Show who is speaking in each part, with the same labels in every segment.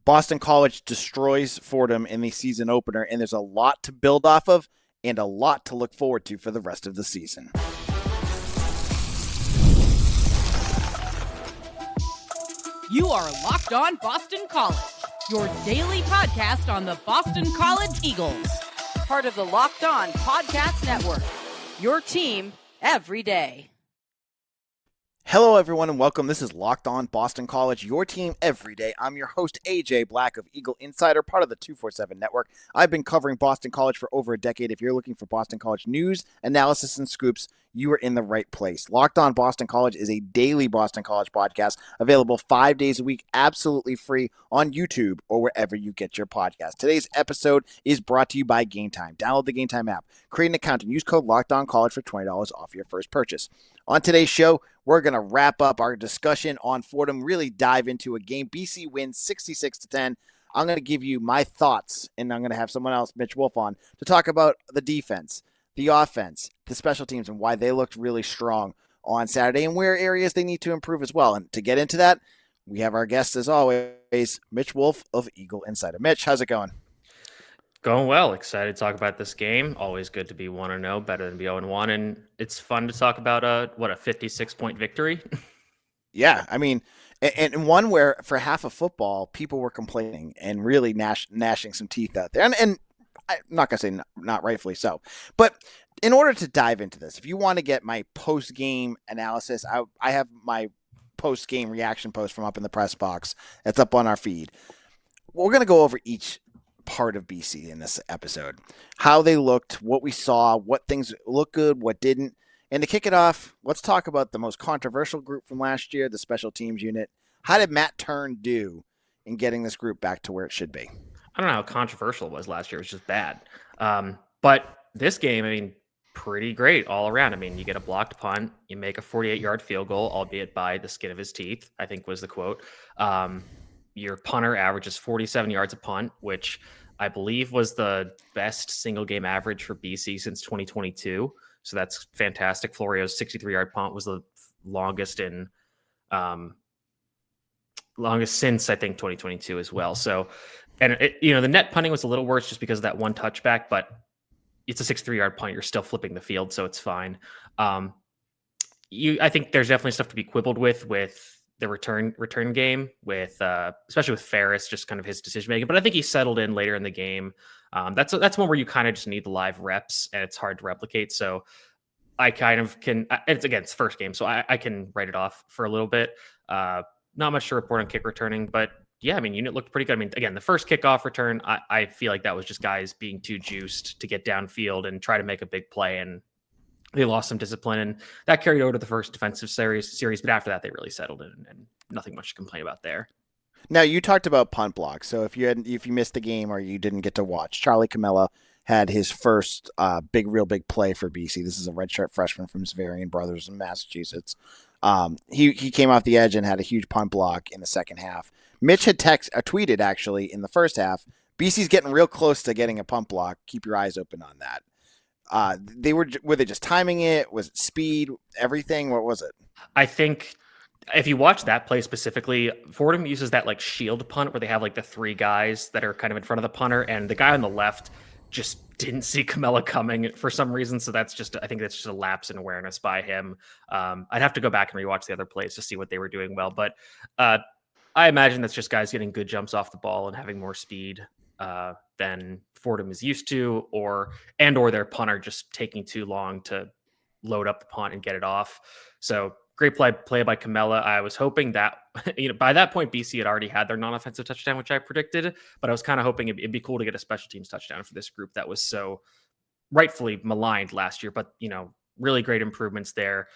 Speaker 1: Boston College destroys Fordham in the season opener, and there's a lot to build off of and a lot to look forward to for the rest of the season.
Speaker 2: You are Locked On Boston College, your daily podcast on the Boston College Eagles. Part of the Locked On Podcast Network, your team every day.
Speaker 1: Hello, everyone, and welcome. This is Locked On Boston College, your team every day. I'm your host, AJ Black of Eagle Insider, part of the 247 Network. I've been covering Boston College for over a decade. If you're looking for Boston College news, analysis, and scoops, you are in the right place. Locked On Boston College is a daily Boston College podcast available 5 days a week, absolutely free on YouTube or wherever you get your podcast. Today's episode is brought to you by Game Time. Download the Game Time app, create an account, and use code LOCKEDONCollege for $20 off your first purchase. On today's show, we're going to wrap up our discussion on Fordham, really dive into a game. BC wins 66-10. I'm going to give you my thoughts, and I'm going to have someone else, Mitch Wolfe, on to talk about the defense, the offense, the special teams, and why they looked really strong on Saturday and where areas they need to improve as well. And to get into that, we have our guest, as always, Mitch Wolfe of Eagle Insider. Mitch, how's it going?
Speaker 3: Going well. Excited to talk about this game. Always good to be 1-0, better than be 0-1. And it's fun to talk about a 56-point victory.
Speaker 1: Yeah, I mean, and one where for half of football, people were complaining and really gnashing some teeth out there. And I'm not going to say not rightfully so. But in order to dive into this, if you want to get my post-game analysis, I have my post-game reaction post from up in the press box. That's up on our feed. We're going to go over each part of BC in this episode, how they looked, what we saw, what things looked good, what didn't. And to kick it off, let's talk about the most controversial group from last year, the special teams unit. How did Matt Turn do in getting this group back to where it should be?
Speaker 3: I don't know how controversial it was last year. It was just bad. But this game, I mean, pretty great all around. I mean, you get a blocked punt, you make a 48-yard field goal, albeit by the skin of his teeth, I think was the quote. Your punter averages 47 yards a punt, which I believe was the best single game average for BC since 2022. So that's fantastic. Florio's 63-yard punt was the longest since I think 2022 as well. So, and the net punting was a little worse just because of that one touchback, but it's a 63-yard punt. You're still flipping the field, so it's fine. I think there's definitely stuff to be quibbled with the return game, with especially with Ferris, just kind of his decision making. But I think he settled in later in the game. That's one where you kind of just need the live reps, and it's hard to replicate. So I kind of can. It's first game, so I can write it off for a little bit. Not much to report on kick returning, but yeah, I mean, unit looked pretty good. I mean, again, the first kickoff return, I feel like that was just guys being too juiced to get downfield and try to make a big play, and they lost some discipline, and that carried over to the first defensive series. But after that, they really settled in, and nothing much to complain about there.
Speaker 1: Now, you talked about punt blocks. So if you missed the game or you didn't get to watch, Charlie Camella had his first real big play for BC. This is a redshirt freshman from Zavarian Brothers in Massachusetts. He came off the edge and had a huge punt block in the second half. Mitch had tweeted actually in the first half, BC's getting real close to getting a punt block. Keep your eyes open on that. Were they just timing it? Was it speed? Everything? What was it?
Speaker 3: I think if you watch that play specifically, Fordham uses that like shield punt where they have like the three guys that are kind of in front of the punter, and the guy on the left just didn't see Camella coming for some reason. So I think that's just a lapse in awareness by him. I'd have to go back and rewatch the other plays to see what they were doing well, but I imagine that's just guys getting good jumps off the ball and having more speed than Fordham is used to, or their punter just taking too long to load up the punt and get it off. So great play by Camella. I was hoping that by that point BC had already had their non-offensive touchdown, which I predicted, but I was kind of hoping it'd be cool to get a special teams touchdown for this group that was so rightfully maligned last year. But really great improvements there.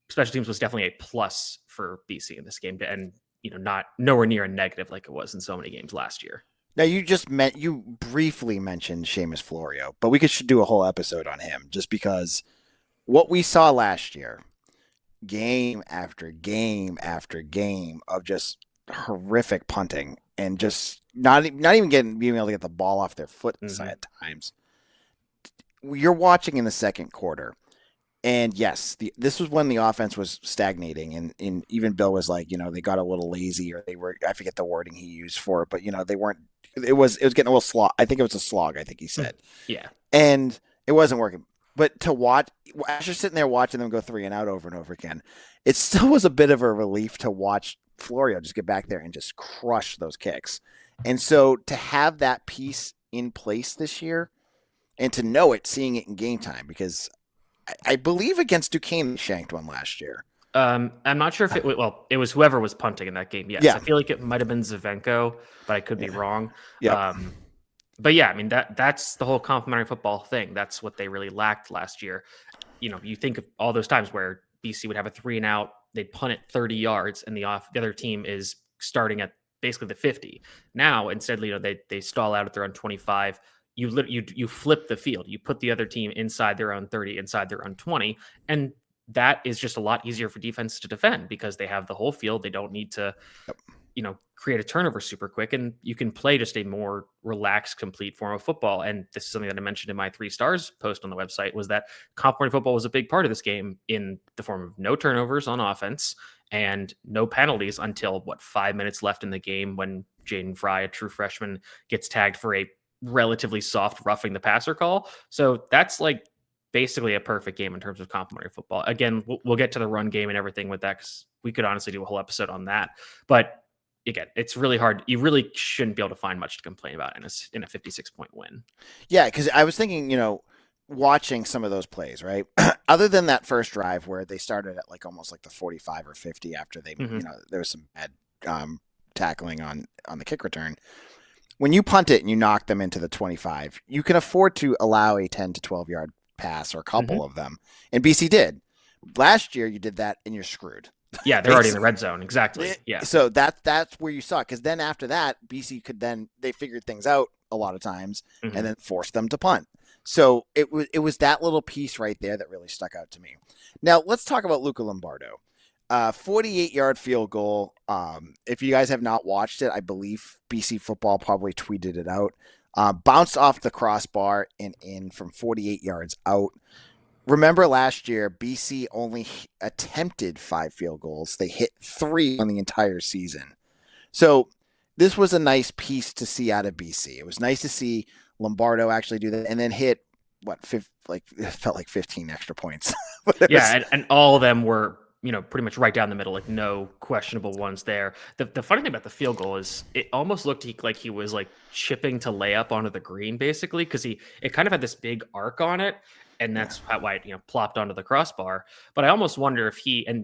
Speaker 3: Special teams was definitely a plus for BC in this game, and not nowhere near a negative like it was in so many games last year.
Speaker 1: Now, you briefly mentioned Seamus Florio, but we should do a whole episode on him just because what we saw last year, game after game after game of just horrific punting and just not even being able to get the ball off their foot at times. You're watching in the second quarter, And yes, this was when the offense was stagnating, and even Bill was like, they got a little lazy, or they were, I forget the wording he used for it, but they weren't. It was getting a little slog. I think it was a slog. I think he said,
Speaker 3: Yeah.
Speaker 1: and it wasn't working. But to watch, after sitting there watching them go 3-and-out over and over again, it still was a bit of a relief to watch Florio just get back there and just crush those kicks. And so to have that piece in place this year, and to know it, seeing it in game time, because I believe against Duquesne they shanked one last year.
Speaker 3: I'm not sure if it was whoever was punting in that game. Yes, yeah. I feel like it might have been Zavenko, but I could be wrong.
Speaker 1: Yeah.
Speaker 3: But yeah, I mean that's the whole complementary football thing. That's what they really lacked last year. You think of all those times where BC would have a 3-and-out, they'd punt it 30 yards, and the other team is starting at basically the 50. Now instead, they stall out at their own 25. You flip the field. You put the other team inside their own 30, inside their own 20, and that is just a lot easier for defense to defend because they have the whole field. They don't need to, create a turnover super quick, and you can play just a more relaxed, complete form of football. And this is something that I mentioned in my 3 stars post on the website, was that complementary football was a big part of this game in the form of no turnovers on offense and no penalties until 5 minutes left in the game when Jaden Fry, a true freshman, gets tagged for a relatively soft roughing the passer call. So that's like basically a perfect game in terms of complementary football. Again, we'll get to the run game and everything with that, because we could honestly do a whole episode on that. But again, it's really hard. You really shouldn't be able to find much to complain about in a 56-point win.
Speaker 1: Yeah, because I was thinking, watching some of those plays, right? Other than that first drive where they started at almost the 45 or 50 after they, there was some bad tackling on the kick return. When you punt it and you knock them into the 25, you can afford to allow a 10 to 12 yard pass, or a couple of them. And BC did. Last year you did that and you're screwed.
Speaker 3: Yeah, they're already in the red zone. Exactly. Yeah.
Speaker 1: So that's where you saw, because then after that, BC they figured things out a lot of times and then forced them to punt. So it was that little piece right there that really stuck out to me. Now let's talk about Luca Lombardo. 48-yard field goal. If you guys have not watched it, I believe BC Football probably tweeted it out. Bounced off the crossbar and in from 48 yards out. Remember last year, BC only attempted 5 field goals. They hit 3 on the entire season. So this was a nice piece to see out of BC. It was nice to see Lombardo actually do that and then hit it felt like 15 extra points.
Speaker 3: And all of them were, pretty much right down the middle, no questionable ones there. The funny thing about the field goal is it almost looked like he was chipping to lay up onto the green, basically, because it kind of had this big arc on it. And that's why it, plopped onto the crossbar. But I almost wonder if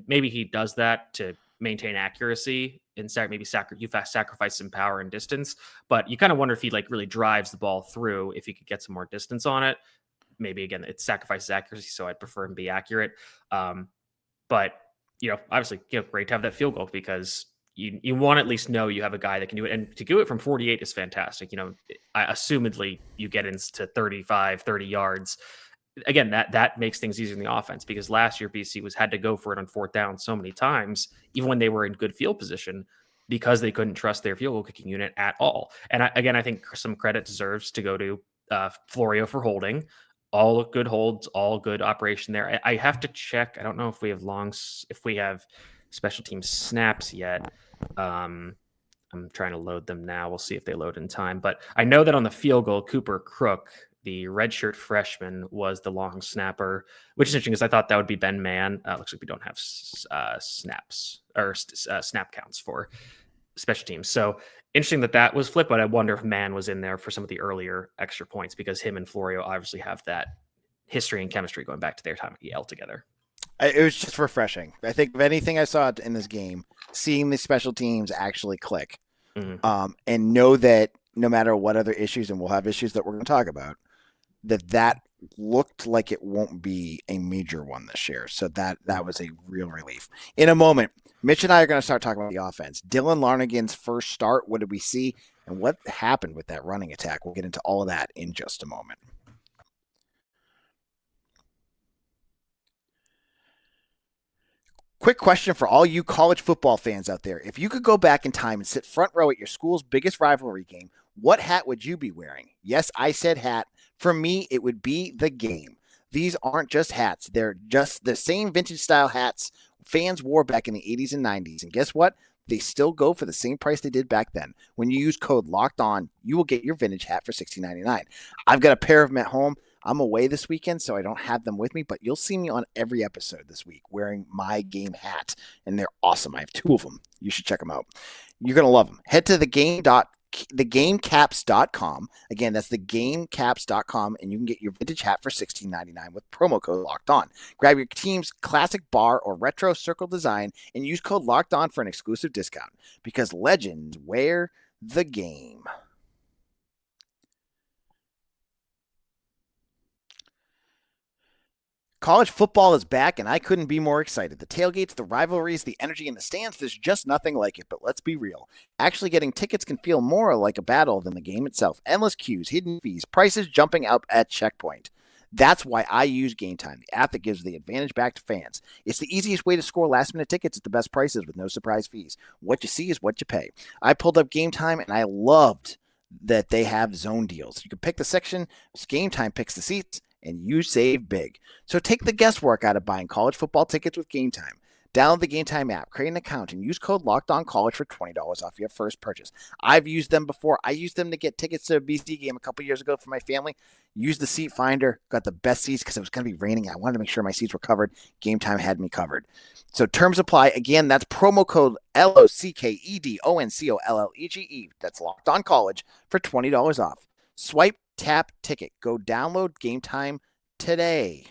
Speaker 3: maybe he does that to maintain accuracy and maybe sacrifice some power and distance. But you kind of wonder if he really drives the ball through, if he could get some more distance on it. Maybe again, it sacrifices accuracy, so I'd prefer him be accurate. But obviously, great to have that field goal, because you want to at least know you have a guy that can do it. And to do it from 48 is fantastic. Assumedly you get into 35, 30 yards. Again, that makes things easier in the offense, because last year BC had to go for it on 4th down so many times, even when they were in good field position, because they couldn't trust their field goal kicking unit at all. And I think some credit deserves to go to Florio for holding. All good holds, all good operation there. I have to check. I don't know if we have special team snaps yet. I'm trying to load them now. We'll see if they load in time. But I know that on the field goal, Cooper Crook, the redshirt freshman, was the long snapper, which is interesting because I thought that would be Ben Mann. Looks like we don't have snaps or snap counts for special teams. So interesting that was flipped, but I wonder if Mann was in there for some of the earlier extra points, because him and Florio obviously have that history and chemistry going back to their time at Yale together.
Speaker 1: It was just refreshing. I think if anything I saw in this game, seeing the special teams actually click and know that no matter what other issues, and we'll have issues that we're going to talk about, that looked like it won't be a major one this year. So that was a real relief. In a moment, Mitch and I are going to start talking about the offense. Dylan Lonergan's first start, what did we see? And what happened with that running attack? We'll get into all of that in just a moment. Quick question for all you college football fans out there. If you could go back in time and sit front row at your school's biggest rivalry game, what hat would you be wearing? Yes, I said hat. For me, it would be the game. These aren't just hats. They're just the same vintage style hats fans wore back in the 80s and 90s. And guess what? They still go for the same price they did back then. When you use code Locked On, you will get your vintage hat for $16.99. I've got a pair of them at home. I'm away this weekend, so I don't have them with me, but you'll see me on every episode this week wearing my game hat, and they're awesome. I have 2 of them. You should check them out. You're going to love them. Head to thegamecaps.com. Again, that's thegamecaps.com, and you can get your vintage hat for $16.99 with promo code Locked On. Grab your team's classic bar or retro circle design and use code Locked On for an exclusive discount, because legends wear the game. College football is back, and I couldn't be more excited. The tailgates, the rivalries, the energy in the stands, there's just nothing like it. But let's be real. Actually getting tickets can feel more like a battle than the game itself. Endless queues, hidden fees, prices jumping up at checkpoint. That's why I use Game Time, the app that gives the advantage back to fans. It's the easiest way to score last-minute tickets at the best prices with no surprise fees. What you see is what you pay. I pulled up Game Time, and I loved that they have zone deals. You can pick the section, Game Time picks the seats, and you save big. So take the guesswork out of buying college football tickets with Game Time. Download the Game Time app, create an account, and use code LOCKEDONCollege for $20 off your first purchase. I've used them before. I used them to get tickets to a BC game a couple years ago for my family. Used the seat finder, got the best seats because it was going to be raining. I wanted to make sure my seats were covered. Game Time had me covered. So terms apply. Again, that's promo code LOCKEDONCOLLEGE. That's Locked On College for $20 off. Swipe, tap, ticket. Go download Game Time today.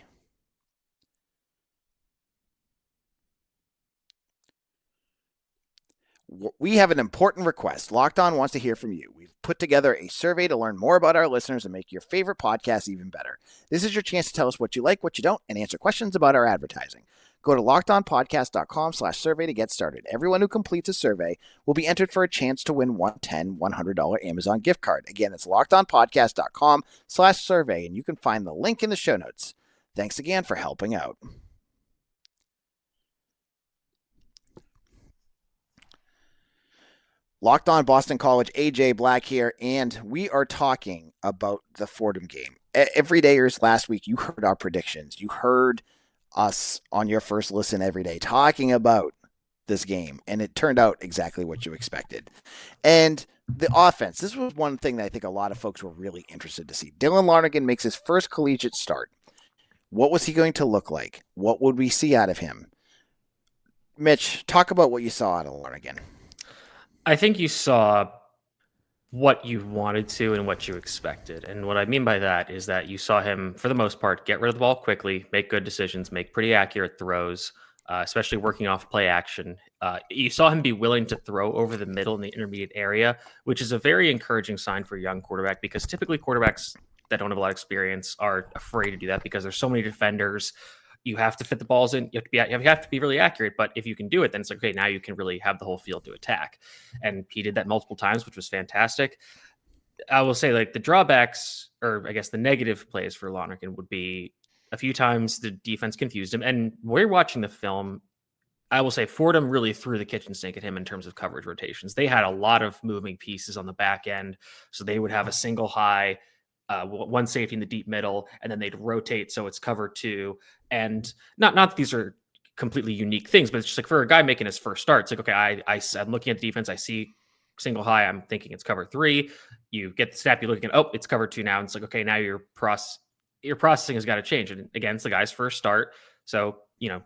Speaker 1: We have an important request. Locked On wants to hear from you. We've put together a survey to learn more about our listeners and make your favorite podcast even better. This is your chance to tell us what you like, what you don't, and answer questions about our advertising. Go to lockedonpodcast.com/survey to get started. Everyone who completes a survey will be entered for a chance to win $100 Amazon gift card. Again, it's lockedonpodcast.com/survey, and you can find the link in the show notes. Thanks again for helping out. Locked On Boston College, AJ Black here, and we are talking about the Fordham game. Everydayers last week, you heard our predictions. You heard us on your first listen every day talking about this game, and it turned out exactly what you expected. And the offense, this was one thing that I think a lot of folks were really interested to see. Dylan Lonergan makes his first collegiate start. What was he going to look like? What would we see out of him? Mitch, talk about what you saw out of Lonergan.
Speaker 3: I think you saw what you wanted to and what you expected. And what I mean by that is that you saw him, for the most part, get rid of the ball quickly, make good decisions, make pretty accurate throws, especially working off play action. You saw him be willing to throw over the middle in the intermediate area, which is a very encouraging sign for a young quarterback, because typically quarterbacks that don't have a lot of experience are afraid to do that because there's so many defenders. You have to fit the balls in. You have to be really accurate. But if you can do it, then it's like, okay, now you can really have the whole field to attack. And he did that multiple times, which was fantastic. I will say, like, the drawbacks, or I guess the negative plays for Lonergan would be a few times the defense confused him. And we're watching the film. I will say Fordham really threw the kitchen sink at him in terms of coverage rotations. They had a lot of moving pieces on the back end. So they would have a single high, one safety in the deep middle, and then they'd rotate so it's cover 2. And not that these are completely unique things, but it's just like for a guy making his first start, it's like, okay, I'm looking at the defense, I see single high, I'm thinking it's cover 3. You get the snap, you're looking at, oh, it's cover 2 now. And it's like, okay, now your processing has got to change. And again, it's the guy's first start. So,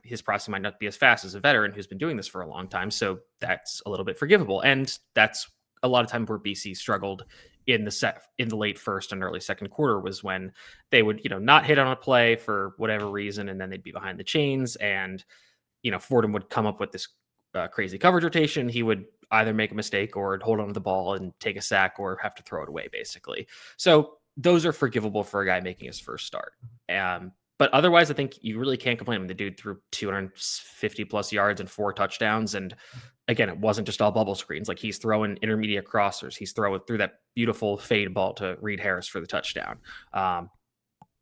Speaker 3: his processing might not be as fast as a veteran who's been doing this for a long time. So that's a little bit forgivable. And that's a lot of time where BC struggled in the late first and early second quarter, was when they would, not hit on a play for whatever reason, and then they'd be behind the chains, and, Fordham would come up with this crazy coverage rotation. He would either make a mistake or hold on to the ball and take a sack or have to throw it away, basically. So those are forgivable for a guy making his first start. But otherwise, I think you really can't complain. I mean, the dude threw 250 plus yards and 4 touchdowns. And again, it wasn't just all bubble screens. Like, he's throwing intermediate crossers. He's throwing through that beautiful fade ball to Reed Harris for the touchdown.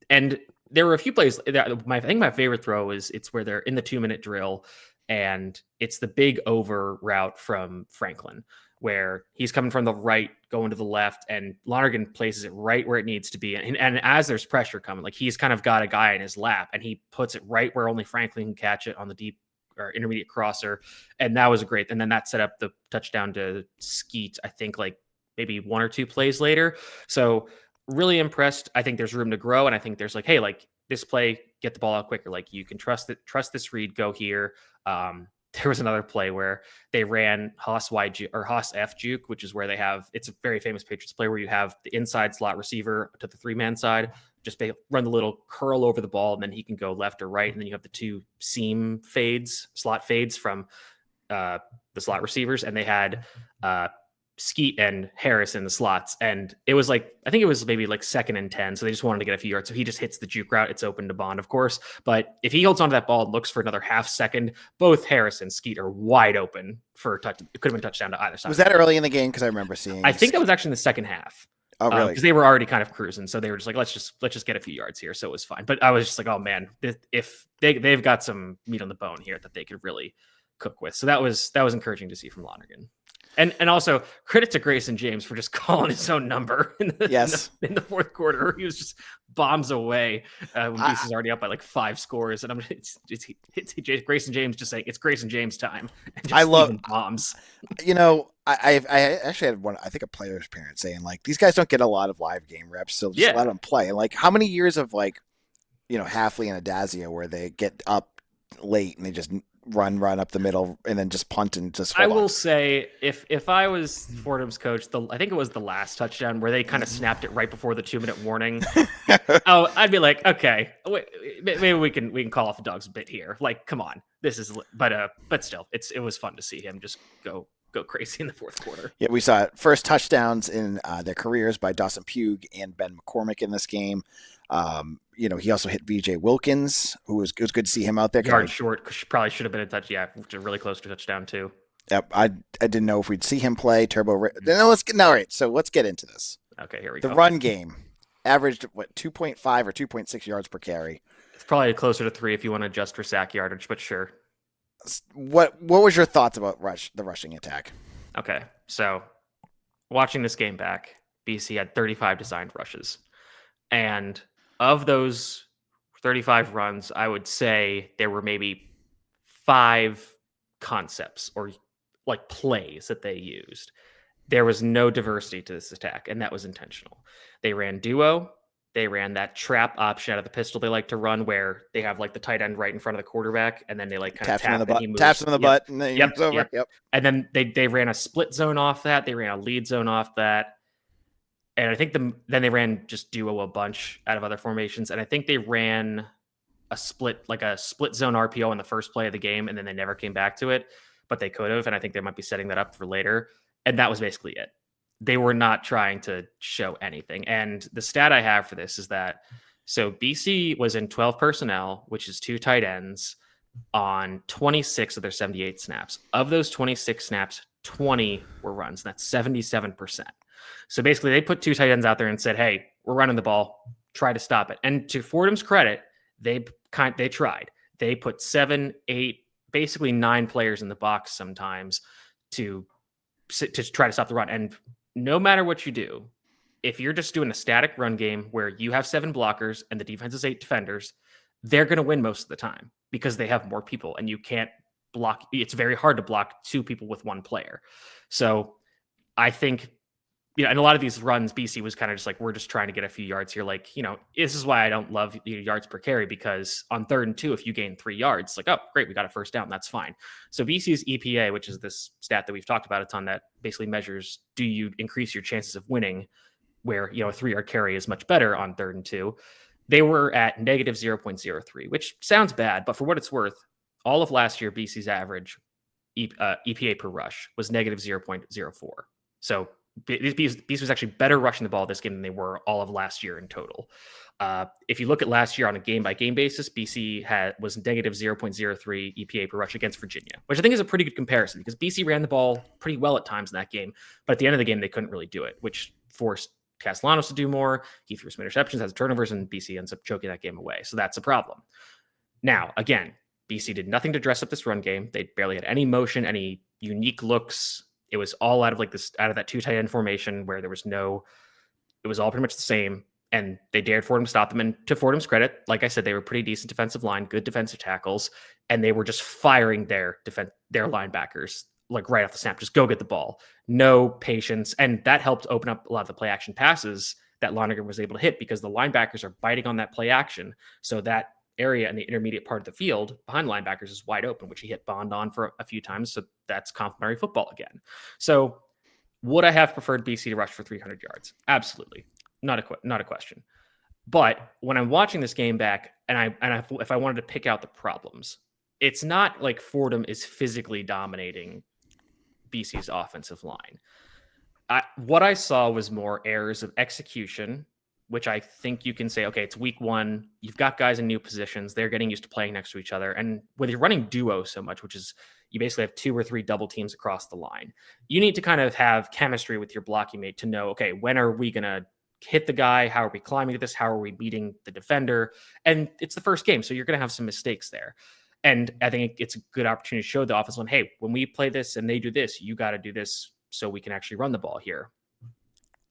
Speaker 3: And there were a few plays. I think my favorite throw is it's where they're in the 2-minute drill, and it's the big over route from Franklin, where he's coming from the right, going to the left, and Lonergan places it right where it needs to be. And as there's pressure coming, like he's kind of got a guy in his lap, and he puts it right where only Franklin can catch it on the deep or intermediate crosser. And that was great. And then that set up the touchdown to Skeet, I think like maybe 1 or 2 plays later. So really impressed. I think there's room to grow. And I think there's like, hey, like this play, get the ball out quicker. Like you can trust this read, go here. There was another play where they ran Haas F juke, which is where they have, it's a very famous Patriots play where you have the inside slot receiver to the 3-man side, just run the little curl over the ball, and then he can go left or right. And then you have the 2 slot fades from the slot receivers. And they had Skeet and Harris in the slots. And it was like, I think it was maybe like 2nd and 10. So they just wanted to get a few yards. So he just hits the juke route. It's open to Bond, of course. But if he holds onto that ball and looks for another half second, both Harris and Skeet are wide open for a touch. It could have been touchdown to either side.
Speaker 1: Was that early in the game? Because I remember seeing.
Speaker 3: I think that was actually in the second half.
Speaker 1: Oh, really?
Speaker 3: Because they were already kind of cruising. So they were just like, let's just get a few yards here. So it was fine. But I was just like, oh man, if they've got some meat on the bone here that they could really cook with. So that was encouraging to see from Lonergan. And also credit to Grayson James for just calling his own number in the fourth quarter. He was just bombs away when BC's already up by like 5 scores. And it's Grayson James just saying it's Grayson James time. And just
Speaker 1: I love
Speaker 3: bombs.
Speaker 1: I actually had one. I think a player's parent saying like these guys don't get a lot of live game reps, so just let them play. Like how many years of like Halfley and Adazio where they get up late and they just run up the middle and then just punt and just hold
Speaker 3: I will say if I was Fordham's coach, I think it was the last touchdown where they kind of snapped it right before the 2-minute warning. I'd be like, okay, wait, maybe we can call off the dogs a bit here. Like, come on, this is but still, it was fun to see him just go crazy in the fourth quarter.
Speaker 1: Yeah, we saw first touchdowns in their careers by Dawson Pugh and Ben McCormick in this game. He also hit VJ Wilkins, it was good to see him out there.
Speaker 3: Yard short, probably should have been a touch. Yeah, really close to touchdown too.
Speaker 1: Yep, I didn't know if we'd see him play Turbo. No, all right. So let's get into this.
Speaker 3: Okay, here we go.
Speaker 1: The run game averaged 2.5 or 2.6 yards per carry.
Speaker 3: It's probably closer to 3 if you want to adjust for sack yardage, but sure.
Speaker 1: What was your thoughts about the rushing attack?
Speaker 3: Okay, so watching this game back, BC had 35 designed rushes. And of those 35 runs, I would say there were maybe 5 concepts or like plays that they used. There was no diversity to this attack, and that was intentional. They ran duo. They ran that trap option out of the pistol they like to run where they have like the tight end right in front of the quarterback, and then they like kind of tap and he moves.
Speaker 1: Taps him in the butt, and then he moves over. Yep.
Speaker 3: And then they ran a split zone off that. They ran a lead zone off that. And I think then they ran just duo a bunch out of other formations. And I think they ran a split zone RPO in the first play of the game, and then they never came back to it, but they could have. And I think they might be setting that up for later. And that was basically it. They were not trying to show anything. And the stat I have for this is that, so BC was in 12 personnel, which is 2 tight ends on 26 of their 78 snaps. Of those 26 snaps, 20 were runs. And that's 77%. So basically they put 2 tight ends out there and said, hey, we're running the ball, try to stop it. And to Fordham's credit, they tried. They put 7, 8, basically 9 players in the box sometimes to try to stop the run. And no matter what you do, if you're just doing a static run game where you have 7 blockers and the defense is 8 defenders, they're going to win most of the time because they have more people and you can't block. It's very hard to block 2 people with 1 player. So I think, and a lot of these runs, BC was kind of just like, we're just trying to get a few yards here. Like, this is why I don't love yards per carry, because on 3rd and 2, if you gain 3 yards, it's like, oh, great, we got a first down. That's fine. So BC's EPA, which is this stat that we've talked about a ton that basically measures, do you increase your chances of winning, where, a 3-yard carry is much better on 3rd and 2. They were at negative 0.03, which sounds bad, but for what it's worth, all of last year, BC's average EPA per rush was negative 0.04. So BC was actually better rushing the ball this game than they were all of last year in total. If you look at last year on a game-by-game basis, BC was negative 0.03 EPA per rush against Virginia, which I think is a pretty good comparison because BC ran the ball pretty well at times in that game, but at the end of the game, they couldn't really do it, which forced Castellanos to do more. He threw some interceptions, has turnovers, and BC ends up choking that game away. So that's a problem. Now, again, BC did nothing to dress up this run game. They barely had any motion, any unique looks. It was all out of out of that 2 tight end formation where it was all pretty much the same. And they dared Fordham to stop them. And to Fordham's credit, like I said, they were pretty decent defensive line, good defensive tackles, and they were just firing their linebackers like right off the snap. Just go get the ball. No patience. And that helped open up a lot of the play action passes that Lonergan was able to hit because the linebackers are biting on that play action. So that area in the intermediate part of the field behind linebackers is wide open, which he hit Bond on for a few times. So that's complementary football again. So would I have preferred BC to rush for 300 yards? Absolutely. Not a question. But when I'm watching this game back if I wanted to pick out the problems, it's not like Fordham is physically dominating BC's offensive line. What I saw was more errors of execution, which I think you can say, okay, it's week 1. You've got guys in new positions. They're getting used to playing next to each other. And with you're running duo so much, which is you basically have 2 or 3 double teams across the line, you need to kind of have chemistry with your blocking mate to know, okay, when are we going to hit the guy? How are we climbing this? How are we beating the defender? And it's the first game, so you're going to have some mistakes there. And I think it's a good opportunity to show the offensive line, hey, when we play this and they do this, you got to do this so we can actually run the ball here.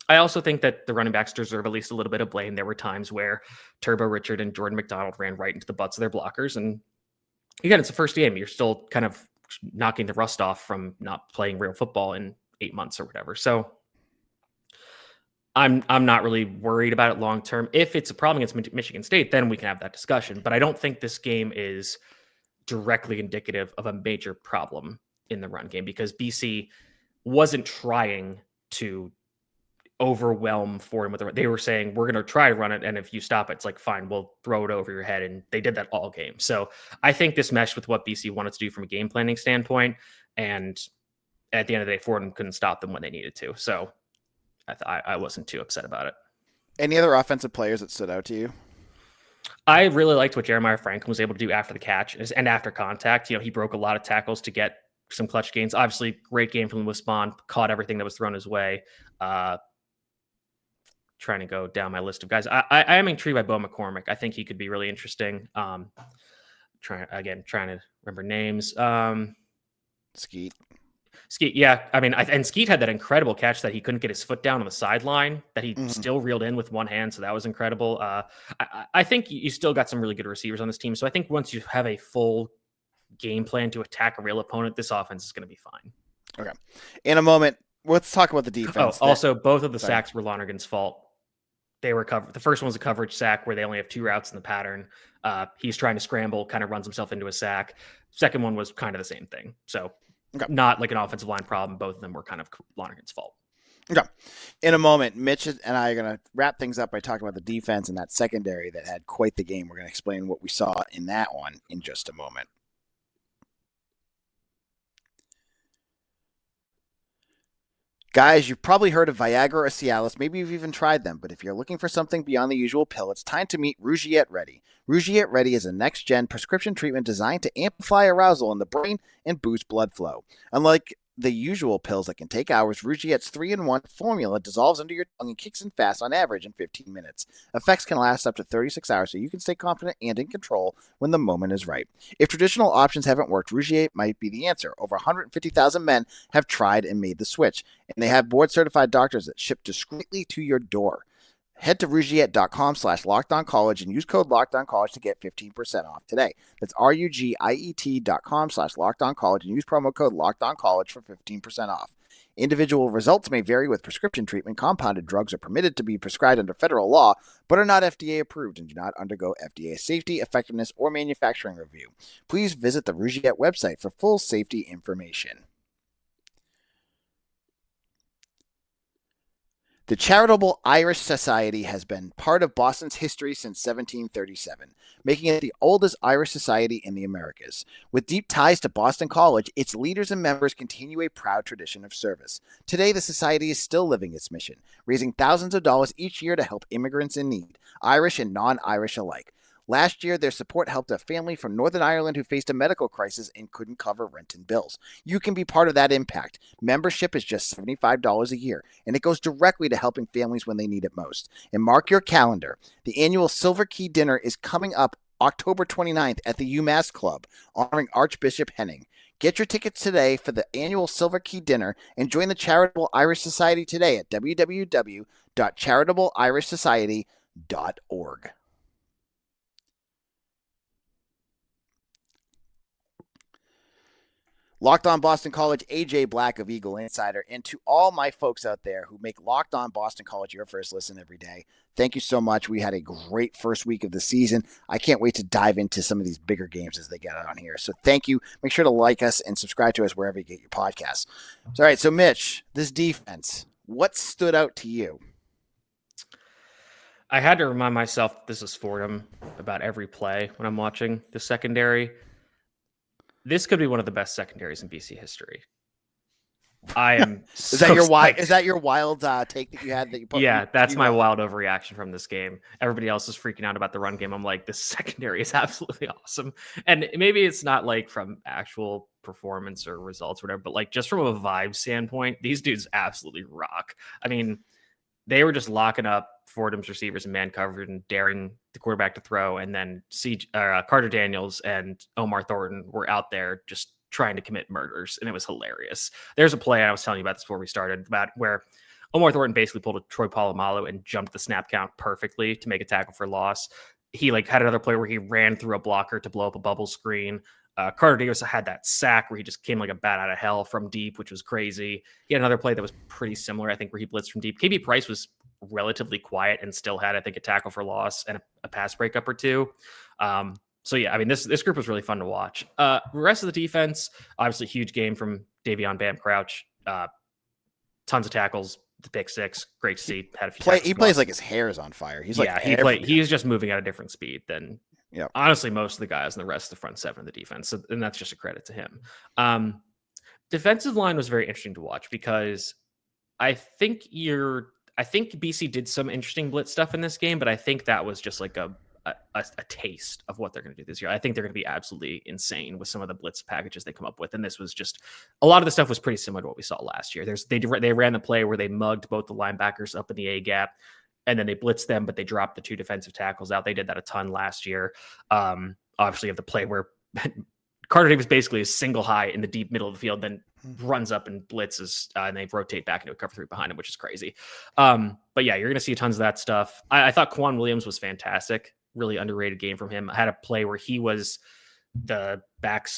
Speaker 3: I also think that the running backs deserve at least a little bit of blame. There were times where Turbo Richard and Jordan McDonald ran right into the butts of their blockers. And again, it's the first game. You're still kind of knocking the rust off from not playing real football in 8 months or whatever. So I'm not really worried about it long term. If it's a problem against Michigan State, then we can have that discussion. But I don't think this game is directly indicative of a major problem in the run game because BC wasn't trying to overwhelm Fordham with the. They were saying we're going to try to run it, and if you stop it, it's like fine, we'll throw it over your head, and they did that all game. So I think this meshed with what BC wanted to do from a game planning standpoint, and at the end of the day, Fordham couldn't stop them when they needed to. So I wasn't too upset about it.
Speaker 1: Any other offensive players that stood out to you?
Speaker 3: I really liked what Jeremiah Franklin was able to do after the catch and after contact. He broke a lot of tackles to get some clutch gains. Obviously, great game from Lewis Bond, caught everything that was thrown his way. Trying to go down my list of guys. I am intrigued by Bo McCormick. I think he could be really interesting. Trying to remember names.
Speaker 1: Skeet,
Speaker 3: yeah. I mean, and Skeet had that incredible catch that he couldn't get his foot down on the sideline that he still reeled in with one hand. So that was incredible. I think you still got some really good receivers on this team. So I think once you have a full game plan to attack a real opponent, this offense is going to be fine.
Speaker 1: Okay. In a moment, let's talk about the defense.
Speaker 3: Also, both of the sacks were Lonergan's fault. They were covered. The first one was a coverage sack where they only have 2 routes in the pattern. He's trying to scramble, kind of runs himself into a sack. Second one was kind of the same thing. So not like an offensive line problem. Both of them were kind of Lonergan's fault.
Speaker 1: Okay. In a moment, Mitch and I are going to wrap things up by talking about the defense and that secondary that had quite the game. We're going to explain what we saw in that one in just a moment. Guys, you've probably heard of Viagra or Cialis. Maybe you've even tried them. But if you're looking for something beyond the usual pill, it's time to meet Rougiette Ready. Rougiette Ready is a next-gen prescription treatment designed to amplify arousal in the brain and boost blood flow. Unlike the usual pills that can take hours, Rougiette's 3-in-1 formula dissolves under your tongue and kicks in fast on average in 15 minutes. Effects can last up to 36 hours, so you can stay confident and in control when the moment is right. If traditional options haven't worked, Rougiette might be the answer. Over 150,000 men have tried and made the switch, and they have board-certified doctors that ship discreetly to your door. Head to Rougiette.com/LockedOnCollege and use code LockedOnCollege to get 15% off today. That's RUGIET.com/LockedOnCollege and use promo code LockedOnCollege for 15% off. Individual results may vary with prescription treatment. Compounded drugs are permitted to be prescribed under federal law, but are not FDA approved and do not undergo FDA safety, effectiveness, or manufacturing review. Please visit the Rougiette website for full safety information. The Charitable Irish Society has been part of Boston's history since 1737, making it the oldest Irish society in the Americas. With deep ties to Boston College, its leaders and members continue a proud tradition of service. Today, the society is still living its mission, raising thousands of dollars each year to help immigrants in need, Irish and non-Irish alike. Last year, their support helped a family from Northern Ireland who faced a medical crisis and couldn't cover rent and bills. You can be part of that impact. Membership is just $75 a year, and it goes directly to helping families when they need it most. And mark your calendar. The annual Silver Key Dinner is coming up October 29th at the UMass Club, honoring Archbishop Henning. Get your tickets today for the annual Silver Key Dinner and join the Charitable Irish Society today at www.charitableirishsociety.org. Locked On Boston College, AJ Black of Eagle Insider, and to all my folks out there who make Locked On Boston College your first listen every day, thank you so much. We had a great first week of the season. I can't wait to dive into some of these bigger games as they get on here. So thank you. Make sure to like us and subscribe to us wherever you get your podcasts. All right, so Mitch, this defense, what stood out to you?
Speaker 3: I had to remind myself this is Fordham about every play when I'm watching the secondary. This could be one of the best secondaries in BC history. I am.
Speaker 1: Is that your wild? Is that your wild take that you had that you put?
Speaker 3: Yeah, that's my wild overreaction from this game. Everybody else is freaking out about the run game. I'm like, this secondary is absolutely awesome. And maybe it's not like from actual performance or results or whatever, but like just from a vibe standpoint, these dudes absolutely rock. I mean, they were just locking up Fordham's receivers in man coverage and daring the quarterback to throw. And then Carter Daniels and Omar Thornton were out there just trying to commit murders. And it was hilarious. There's a play I was telling you about this before we started about where Omar Thornton basically pulled a Troy Polamalu and jumped the snap count perfectly to make a tackle for loss. He had another play where he ran through a blocker to blow up a bubble screen. Carter Davis had that sack where he just came like a bat out of hell from deep, which was crazy. He had another play that was pretty similar, I think, where he blitzed from deep. KB Price was relatively quiet and still had, I think, a tackle for loss and a pass breakup or two. So yeah, I mean, this group was really fun to watch. The rest of the defense, obviously, huge game from Davion Bam Crouch. Tons of tackles, the pick six, great to see. Had a few.
Speaker 1: He plays like his hair is on fire. He's
Speaker 3: he's just moving at a different speed than honestly most of the guys in the rest of the front seven of the defense. So, and that's just a credit to him. Defensive line was very interesting to watch because I think BC did some interesting blitz stuff in this game, but I think that was just like a taste of what they're going to do this year. I think they're going to be absolutely insane with some of the blitz packages they come up with. And this was just a lot of the stuff was pretty similar to what we saw last year. They ran the play where they mugged both the linebackers up in the A gap and then they blitzed them, but they dropped the two defensive tackles out. They did that a ton last year. Obviously you have the play where Carter Davis basically is single high in the deep middle of the field, then runs up and blitzes, and they rotate back into a cover three behind him, which is crazy. But yeah, you're going to see tons of that stuff. I thought Quan Williams was fantastic. Really underrated game from him. I had a play where he was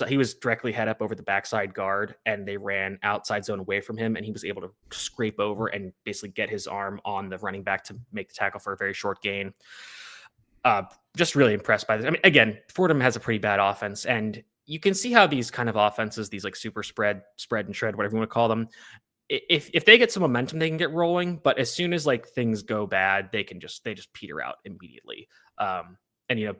Speaker 3: he was directly head up over the backside guard, and they ran outside zone away from him, and he was able to scrape over and basically get his arm on the running back to make the tackle for a very short gain. Just really impressed by this. I mean, again, Fordham has a pretty bad offense, and you can see how these kind of offenses, these like super spread and shred, whatever you want to call them, if they get some momentum, they can get rolling. But as soon as like things go bad, they just peter out immediately. And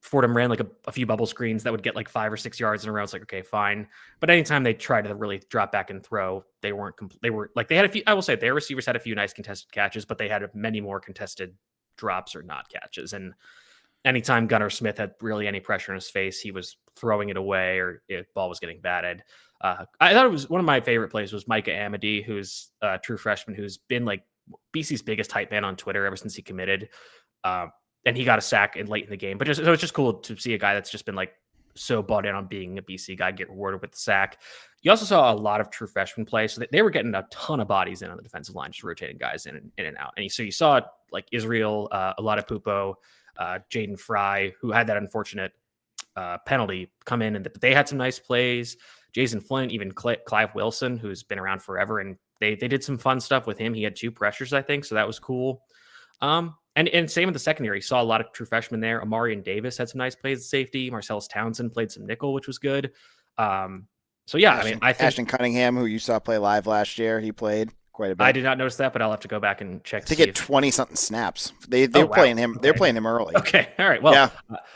Speaker 3: Fordham ran like a few bubble screens that would get like 5 or 6 yards in a row. It's like, okay, fine. But anytime they tried to really drop back and throw, they had a few, I will say their receivers had a few nice contested catches, but they had many more contested drops or not catches. And anytime Gunnar Smith had really any pressure in his face, he was throwing it away or the ball was getting batted. I thought it was one of my favorite plays was Micah Amity, who's a true freshman, who's been like BC's biggest hype man on Twitter ever since he committed. And he got a sack late in the game. So it's just cool to see a guy that's just been like so bought in on being a BC guy get rewarded with the sack. You also saw a lot of true freshman play. So they were getting a ton of bodies in on the defensive line, just rotating guys in and out. And so you saw like Israel, a lot of Pupo, Jaden Fry, who had that unfortunate penalty, come in, and they had some nice plays. Jason Flint, even Clive Wilson, who's been around forever, and they did some fun stuff with him. He had 2 pressures, I think, so that was cool. And same with the secondary. Saw a lot of true freshmen there. Amari and Davis had some nice plays at safety. Marcellus Townsend played some nickel, which was good. So yeah, I think
Speaker 1: Ashton Cunningham, who you saw play live last year, he played quite a bit.
Speaker 3: I did not notice that, but I'll have to go back and check.
Speaker 1: I think he had 20-something snaps. They were playing him. Okay. They're playing him early.
Speaker 3: Okay, all right. Well, yeah.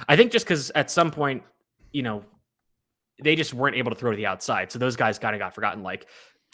Speaker 3: I think just because at some point, they just weren't able to throw to the outside, so those guys kind of got forgotten. Like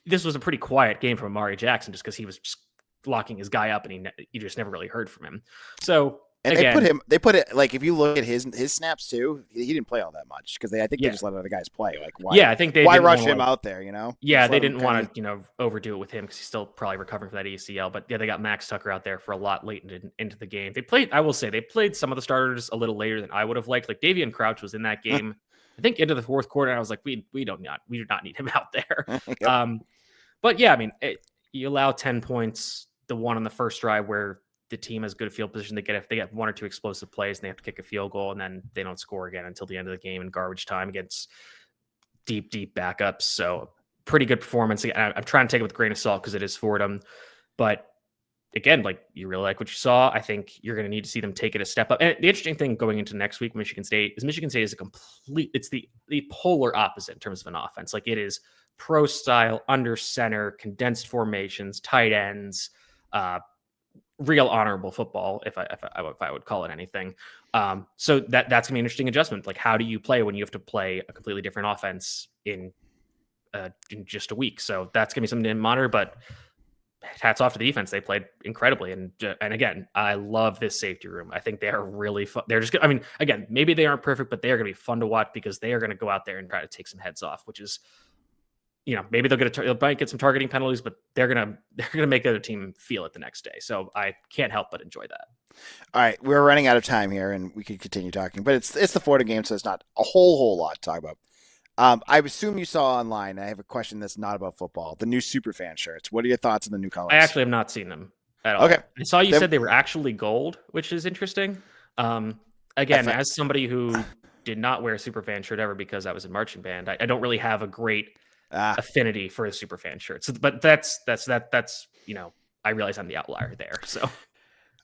Speaker 3: this was a pretty quiet game from Amari Jackson, just because he was just locking his guy up, and you just never really heard from him. So.
Speaker 1: And again, they put it like if you look at his snaps too, he didn't play all that much because they just let other guys play. Like why?
Speaker 3: Yeah, I think
Speaker 1: why rush him out there?
Speaker 3: Yeah, they didn't want to overdo it with him because he's still probably recovering from that ACL. But yeah, they got Max Tucker out there for a lot late into the game. They played. I will say they played some of the starters a little later than I would have liked. Like Davion Crouch was in that game I think into the fourth quarter, I was like, we do not need him out there.
Speaker 1: Yep.
Speaker 3: But yeah, I mean, you allow 10 points, the one on the first drive where the team has good field position. If they get one or two explosive plays and they have to kick a field goal, and then they don't score again until the end of the game in garbage time against deep backups. So pretty good performance. I'm trying to take it with a grain of salt because it is Fordham, but again, like, you really like what you saw. I think you're going to need to see them take it a step up. And the interesting thing going into next week, Michigan State is it's the polar opposite in terms of an offense. Like, it is pro style, under center, condensed formations, tight ends, real honorable football, if I would call it anything. So that's gonna be an interesting adjustment. Like, how do you play when you have to play a completely different offense in just a week? So that's gonna be something to monitor. But hats off to the defense; they played incredibly. And again, I love this safety room. I think they are really fun. They're just, I mean, again, maybe they aren't perfect, but they are gonna be fun to watch because they are gonna go out there and try to take some heads off, which is, maybe they'll might get some targeting penalties, but they're gonna make the other team feel it the next day. So I can't help but enjoy that.
Speaker 1: All right, we're running out of time here, and we could continue talking, but it's the Florida game, so it's not a whole lot to talk about. I assume you saw online. I have a question that's not about football. The new Superfan shirts. What are your thoughts on the new colors?
Speaker 3: I actually have not seen them at all.
Speaker 1: Okay,
Speaker 3: I saw you said they were actually gold, which is interesting. Again, as somebody who did not wear a Superfan shirt ever because I was in marching band, I don't really have a great affinity for a Superfan shirt. So, but that's I realize I'm the outlier there. So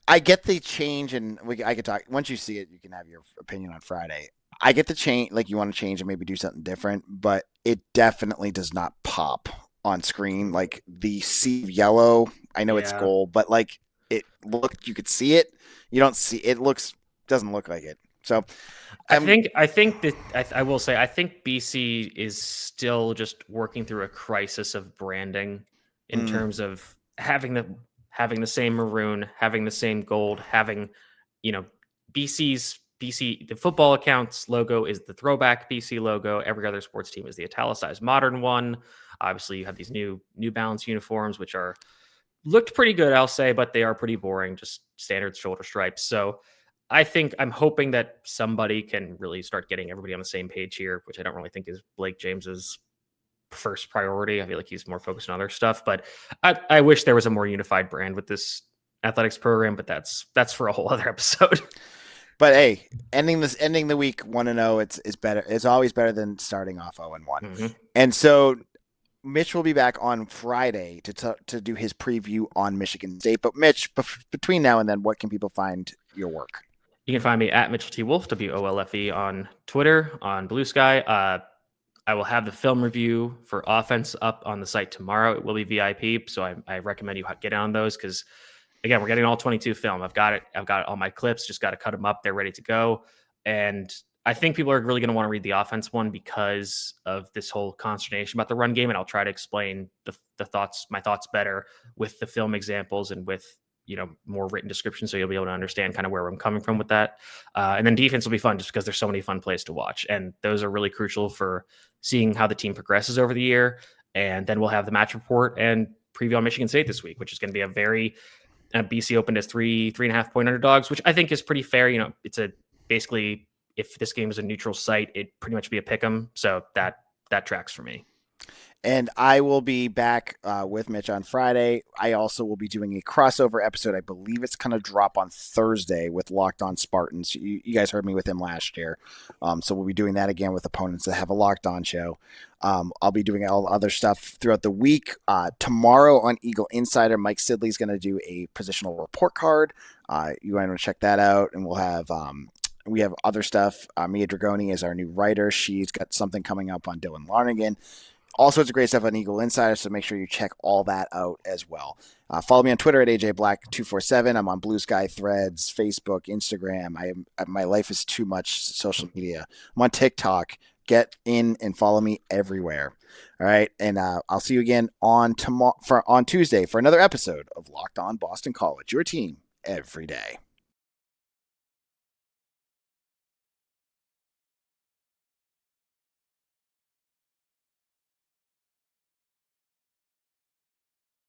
Speaker 1: I get the change, and I could talk. Once you see it, you can have your opinion on Friday. I get the change, like, you want to change and maybe do something different, but it definitely does not pop on screen. Like, the sea of yellow, I know it's gold, but like, you could see it. You don't see it. Doesn't look like it. So
Speaker 3: I think that I will say, I think BC is still just working through a crisis of branding in terms of having the same maroon, having the same gold, having, BC, the football account's logo is the throwback BC logo. Every other sports team is the italicized modern one. Obviously, you have these New Balance uniforms, which looked pretty good, I'll say, but they are pretty boring, just standard shoulder stripes. So I'm hoping that somebody can really start getting everybody on the same page here, which I don't really think is Blake James's first priority. I feel like he's more focused on other stuff, but I wish there was a more unified brand with this athletics program, but that's for a whole other episode.
Speaker 1: But hey, ending the week 1-0, it's better. It's always better than starting off 0-1. Mm-hmm. And so Mitch will be back on Friday to do his preview on Michigan State. But Mitch, between now and then, what can people find your work?
Speaker 3: You can find me at Mitchell T. Wolfe, WOLFE, on Twitter, on Blue Sky. I will have the film review for offense up on the site tomorrow. It will be VIP, so I recommend you get on those because, again, we're getting all 22 film. I've got it all my clips, just got to cut them up. They're ready to go. And I think people are really going to want to read the offense one because of this whole consternation about the run game. And I'll try to explain my thoughts better with the film examples and with, more written description. So you'll be able to understand kind of where I'm coming from with that. And then defense will be fun just because there's so many fun plays to watch. And those are really crucial for seeing how the team progresses over the year. And then we'll have the match report and preview on Michigan State this week, which is going to be a very BC opened as 3.5 point underdogs, which I think is pretty fair. It's basically, if this game is a neutral site, it'd pretty much be a pick 'em. So that tracks for me.
Speaker 1: And I will be back with Mitch on Friday. I also will be doing a crossover episode. I believe it's going to drop on Thursday with Locked On Spartans. You guys heard me with him last year. So we'll be doing that again with opponents that have a Locked On show. I'll be doing all other stuff throughout the week. Tomorrow on Eagle Insider, Mike Sidley's going to do a positional report card. You want to check that out. And we'll have we have other stuff. Mia Dragoni is our new writer. She's got something coming up on Dylan Lonergan. All sorts of great stuff on Eagle Insider, so make sure you check all that out as well. Follow me on Twitter at AJBlack247. I'm on Blue Sky, Threads, Facebook, Instagram. My life is too much social media. I'm on TikTok. Get in and follow me everywhere. All right, and I'll see you again on Tuesday for another episode of Locked On Boston College, your team every day.